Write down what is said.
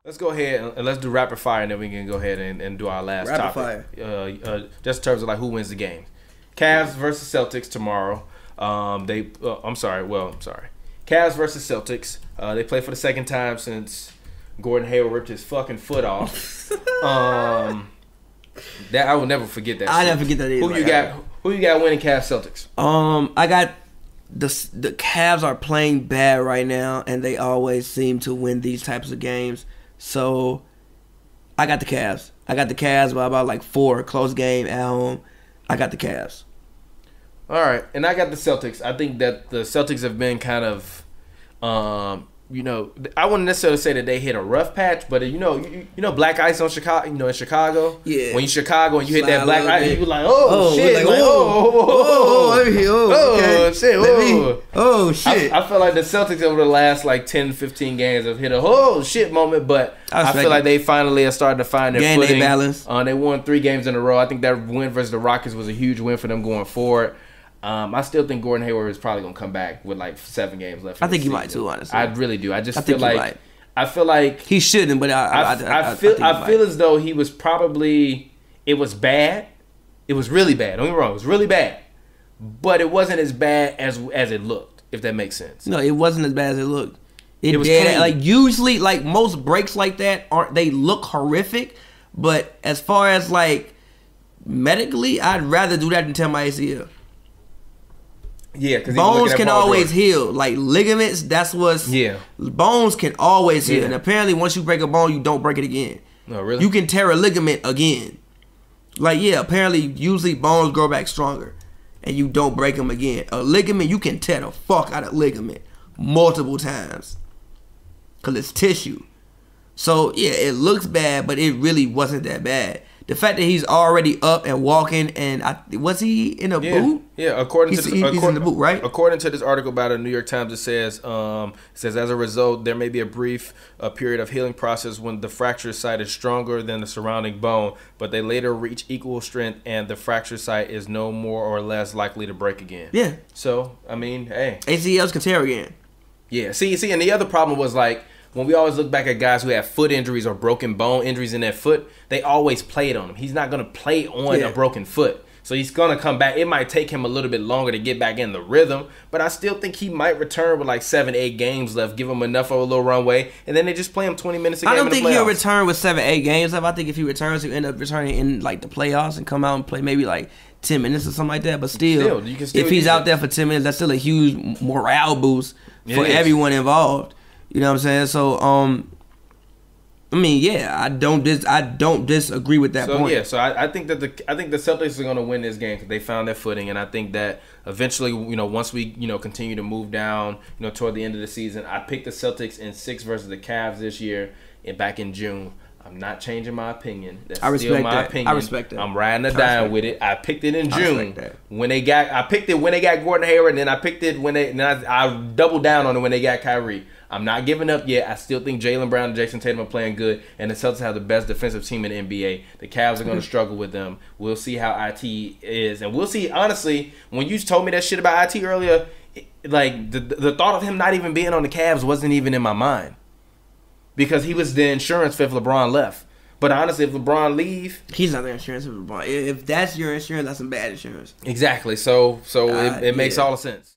Let's go ahead and let's do rapid fire, and then we can go ahead and do our last topic. Just in terms of like who wins the game. Cavs versus Celtics tomorrow. I'm sorry. Cavs versus Celtics. They play for the second time since Gordon Hayward ripped his fucking foot off. That I will never forget that. I never forget that either. Who you got winning Cavs Celtics? I got the Cavs are playing bad right now, and they always seem to win these types of games. So I got the Cavs. I got the Cavs by about like 4, close game at home. I got the Cavs. All right, and I got the Celtics. I think that the Celtics have been kind of, I wouldn't necessarily say that they hit a rough patch, but you know, black ice on Chicago. You know, in Chicago, yeah. When you Chicago and you hit that black ice, you be like, shit, shit. I feel like the Celtics over the last like 10, 15 games have hit a shit moment, but I feel like they finally have started to find their footing. Balance. They won 3 games in a row. I think that win versus the Rockets was a huge win for them going forward. I still think Gordon Hayward is probably gonna come back with like 7 games left. I think he might too, honestly. I really do. I feel like he shouldn't, but I feel as though he was probably. It was bad. It was really bad. Don't get me wrong. It was really bad, but it wasn't as bad as it looked. If that makes sense. No, it wasn't as bad as it looked. It was did. Like usually, like most breaks like that they look horrific, but as far as like medically, I'd rather do that than tear my ACL. Yeah, because bones can always heal. Like ligaments, that's what's... Yeah. Bones can always heal. And apparently once you break a bone, you don't break it again. No, really? You can tear a ligament again. Like, yeah, apparently usually bones grow back stronger. And you don't break them again. A ligament, you can tear the fuck out of ligament multiple times. Because it's tissue. So, yeah, it looks bad, but it really wasn't that bad. The fact that he's already up and walking, and was he in a boot? Yeah, according to he's in the boot, right? According to this article by the New York Times, it says as a result, there may be a brief period of healing process when the fracture site is stronger than the surrounding bone, but they later reach equal strength, and the fracture site is no more or less likely to break again. Yeah. So I mean, hey, ACLs can tear again. Yeah. See, and the other problem was like, when we always look back at guys who have foot injuries or broken bone injuries in their foot, they always played on him. He's not going to play on a broken foot. So he's going to come back. It might take him a little bit longer to get back in the rhythm, but I still think he might return with like 7, 8 games left, give him enough of a little runway, and then they just play him 20 minutes a game. I don't think he'll return with 7, 8 games left. I think if he returns, he'll end up returning in like the playoffs and come out and play maybe like 10 minutes or something like that. But still if he's out there for 10 minutes, that's still a huge morale boost for everyone involved. You know what I'm saying? So, I mean, yeah, I don't disagree with that point. Yeah, so I think that the Celtics are going to win this game because they found their footing, and I think that eventually, once we continue to move down, toward the end of the season, I picked the Celtics in 6 versus the Cavs this year, and back in June. I'm not changing my opinion. That's still my opinion. I respect that. I'm riding or dying with it. I picked it in June I picked it when they got Gordon Hayward, and then I picked it I doubled down on it when they got Kyrie. I'm not giving up yet. I still think Jaylen Brown and Jason Tatum are playing good, and the Celtics have the best defensive team in the NBA. The Cavs are going to struggle with them. We'll see how IT is, and we'll see. Honestly, when you told me that shit about IT earlier, like the thought of him not even being on the Cavs wasn't even in my mind. Because he was the insurance if LeBron left. But honestly, if LeBron leave... He's not the insurance if LeBron... If that's your insurance, that's some bad insurance. Exactly. So it makes all the sense.